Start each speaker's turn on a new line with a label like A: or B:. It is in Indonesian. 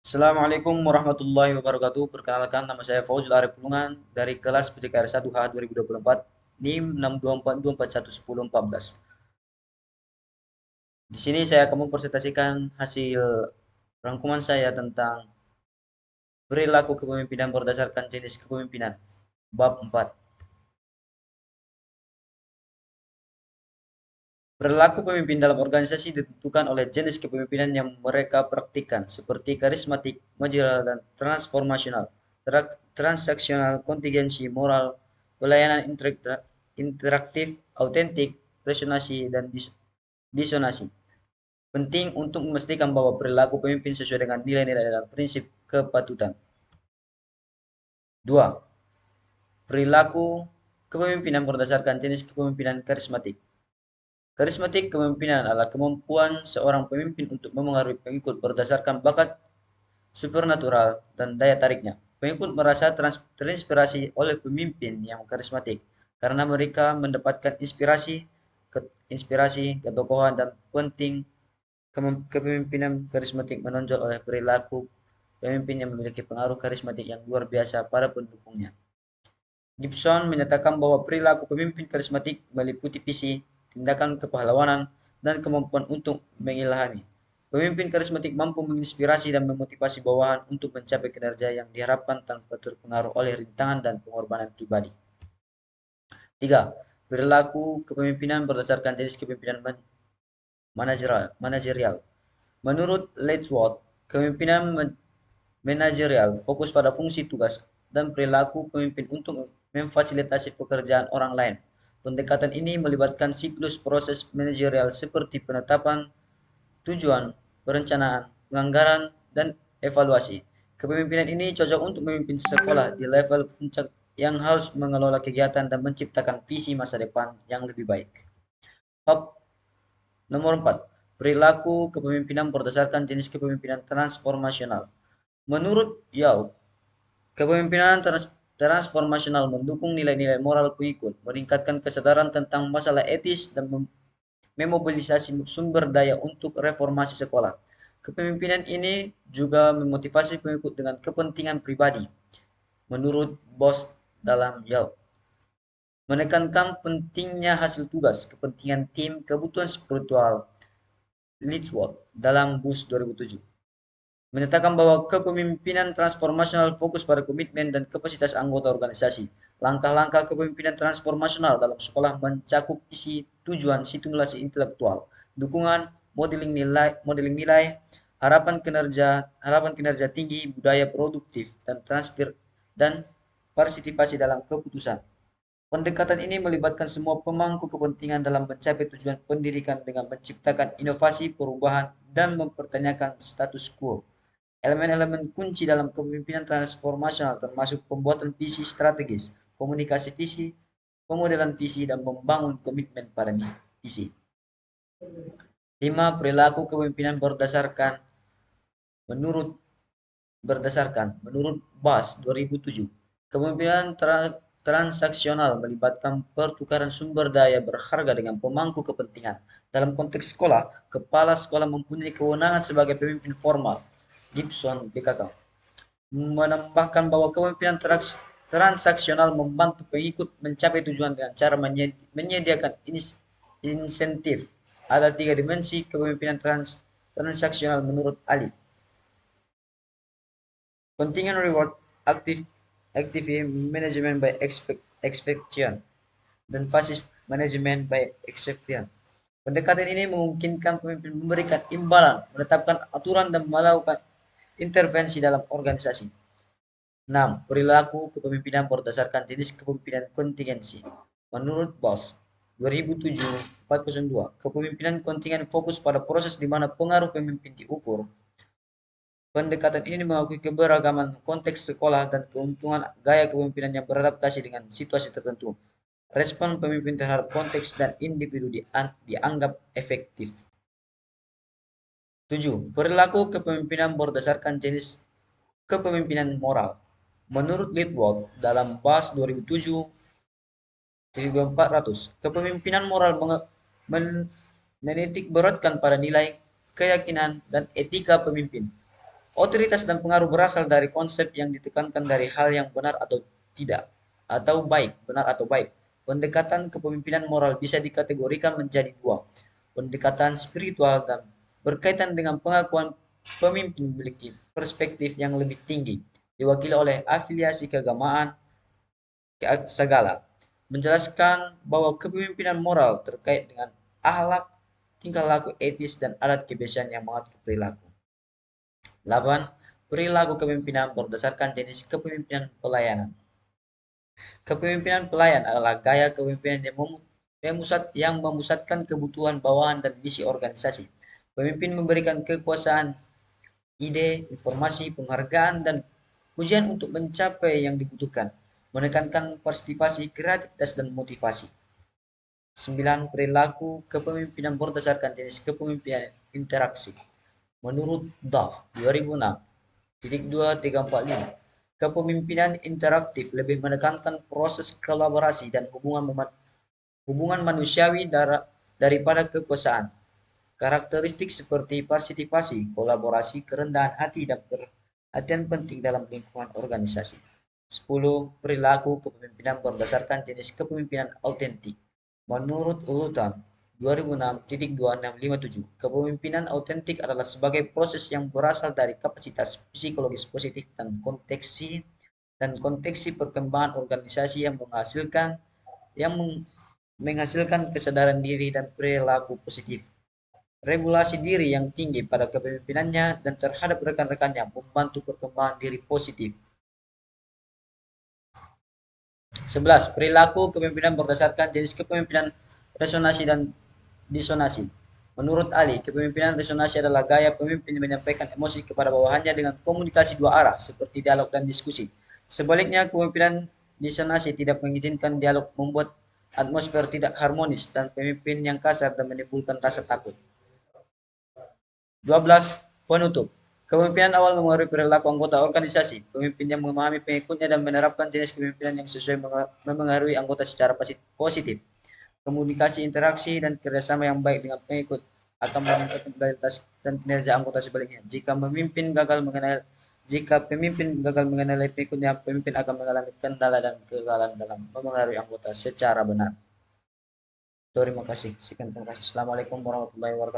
A: Assalamualaikum warahmatullahi wabarakatuh. Perkenalkan, nama saya Fauzul Arif Pulungan dari kelas PJKR 1H 2024, NIM 624241114. Di sini saya akan mempresentasikan hasil rangkuman saya tentang perilaku kepemimpinan berdasarkan jenis kepemimpinan, bab 4. Perilaku pemimpin dalam organisasi ditentukan oleh jenis kepemimpinan yang mereka praktikkan, seperti karismatik, manajerial, dan transformasional, transaksional, kontingensi, moral, pelayanan interaktif, autentik, resonansi, dan disonansi. Penting untuk memastikan bahwa perilaku pemimpin sesuai dengan nilai-nilai dan prinsip kepatutan. 2. Perilaku kepemimpinan berdasarkan jenis kepemimpinan karismatik. Karismatik kepemimpinan adalah kemampuan seorang pemimpin untuk memengaruhi pengikut berdasarkan bakat supernatural dan daya tariknya. Pengikut merasa terinspirasi oleh pemimpin yang karismatik karena mereka mendapatkan inspirasi, ketokohan, dan penting kepemimpinan karismatik menonjol oleh perilaku pemimpin yang memiliki pengaruh karismatik yang luar biasa pada pendukungnya. Gibson menyatakan bahwa perilaku pemimpin karismatik meliputi visi, tindakan kepahlawanan, dan kemampuan untuk mengilhami. Pemimpin karismatik mampu menginspirasi dan memotivasi bawahan untuk mencapai kinerja yang diharapkan tanpa terpengaruh oleh rintangan dan pengorbanan pribadi. 3. Perilaku kepemimpinan berdasarkan jenis kepemimpinan manajerial. Menurut Letchworth, kepemimpinan manajerial fokus pada fungsi tugas dan perilaku pemimpin untuk memfasilitasi pekerjaan orang lain. Pendekatan ini melibatkan siklus proses manajerial seperti penetapan tujuan, perencanaan, penganggaran, dan evaluasi. Kepemimpinan ini cocok untuk memimpin sekolah di level puncak yang harus mengelola kegiatan dan menciptakan visi masa depan yang lebih baik. Bab nomor 4. Perilaku kepemimpinan berdasarkan jenis kepemimpinan transformasional. Menurut Yao, kepemimpinan transformasional mendukung nilai-nilai moral pengikut, meningkatkan kesadaran tentang masalah etis, dan memobilisasi sumber daya untuk reformasi sekolah. Kepemimpinan ini juga memotivasi pengikut dengan kepentingan pribadi. Menurut Bos dalam Yelp, menekankan pentingnya hasil tugas, kepentingan tim, kebutuhan spiritual. Lichworth dalam Bus 2007 menyatakan bahwa kepemimpinan transformasional fokus pada komitmen dan kapasitas anggota organisasi. Langkah-langkah kepemimpinan transformasional dalam sekolah mencakup isi, tujuan, stimulasi intelektual, dukungan, modeling nilai, harapan kinerja tinggi, budaya produktif, dan transfer dan partisipasi dalam keputusan. Pendekatan ini melibatkan semua pemangku kepentingan dalam mencapai tujuan pendidikan dengan menciptakan inovasi, perubahan, dan mempertanyakan status quo. Elemen-elemen kunci dalam kepemimpinan transformasional termasuk pembuatan visi strategis, komunikasi visi, pemodelan visi, dan membangun komitmen pada visi. 5. Perilaku kepemimpinan menurut menurut BAS 2007. Kepemimpinan transaksional melibatkan pertukaran sumber daya berharga dengan pemangku kepentingan. Dalam konteks sekolah, kepala sekolah mempunyai kewenangan sebagai pemimpin formal. Gibson, BKK, menambahkan bahwa kepemimpinan transaksional membantu pengikut mencapai tujuan dengan cara menyediakan insentif. Ada 3 dimensi kepemimpinan transaksional menurut Ali. Contingent reward, active management by expectation, dan passive management by exception. Pendekatan ini memungkinkan pemimpin memberikan imbalan, menetapkan aturan, dan melakukan intervensi dalam organisasi. 6. Perilaku kepemimpinan berdasarkan jenis kepemimpinan kontingensi. Menurut Bos 2007-402, kepemimpinan kontingen fokus pada proses di mana pengaruh pemimpin diukur. Pendekatan ini mengakui keberagaman konteks sekolah dan keuntungan gaya kepemimpinan yang beradaptasi dengan situasi tertentu. Respon pemimpin terhadap konteks dan individu dianggap efektif. 7. Perilaku kepemimpinan berdasarkan jenis kepemimpinan moral. Menurut Litwood dalam BAS 2007-400, kepemimpinan moral menitik beratkan pada nilai, keyakinan, dan etika pemimpin. Otoritas dan pengaruh berasal dari konsep yang ditekankan dari hal yang benar atau tidak, atau baik, benar atau baik. Pendekatan kepemimpinan moral bisa dikategorikan menjadi dua. Pendekatan spiritual dan berkaitan dengan pengakuan pemimpin memiliki perspektif yang lebih tinggi, diwakili oleh afiliasi keagamaan segala, menjelaskan bahwa kepemimpinan moral terkait dengan akhlak, tingkah laku etis, dan adat kebiasaan yang mengatur perilaku. 8. Perilaku kepemimpinan berdasarkan jenis kepemimpinan pelayanan. Kepemimpinan pelayan adalah gaya kepemimpinan yang memusatkan kebutuhan bawahan dan misi organisasi. Pemimpin memberikan kekuasaan, ide, informasi, penghargaan, dan pujian untuk mencapai yang dibutuhkan, menekankan partisipasi, kreativitas, dan motivasi. 9. Perilaku kepemimpinan berdasarkan jenis kepemimpinan interaksi. Menurut Duff 2006, 2345, kepemimpinan interaktif lebih menekankan proses kolaborasi dan hubungan manusiawi daripada kekuasaan. Karakteristik seperti partisipasi, kolaborasi, kerendahan hati, dan perhatian penting dalam lingkungan organisasi. 10. Perilaku kepemimpinan berdasarkan jenis kepemimpinan autentik. Menurut Luton 2006.2657, kepemimpinan autentik adalah sebagai proses yang berasal dari kapasitas psikologis positif dan konteksi perkembangan organisasi yang menghasilkan kesadaran diri dan perilaku positif. Regulasi diri yang tinggi pada kepemimpinannya dan terhadap rekan-rekannya membantu perkembangan diri positif. 11. Perilaku kepemimpinan berdasarkan jenis kepemimpinan resonansi dan disonansi. Menurut Ali, kepemimpinan resonansi adalah gaya pemimpin menyampaikan emosi kepada bawahannya dengan komunikasi dua arah seperti dialog dan diskusi. Sebaliknya, kepemimpinan disonansi tidak mengizinkan dialog, membuat atmosfer tidak harmonis dan pemimpin yang kasar dan menimbulkan rasa takut. 12. Penutup. Kepemimpinan awal mengaruhi perilaku anggota organisasi. Pemimpin yang memahami pengikutnya dan menerapkan jenis kepemimpinan yang sesuai memengaruhi anggota secara positif. Komunikasi, interaksi, dan kerjasama yang baik dengan pengikut akan meningkatkan kualitas dan kinerja anggota sebaliknya. Jika pemimpin gagal mengenali pengikutnya, pemimpin akan mengalami kendala dan kegagalan dalam memengaruhi anggota secara benar. Terima kasih. Sekian, terima kasih. Assalamualaikum warahmatullahi wabarakatuh.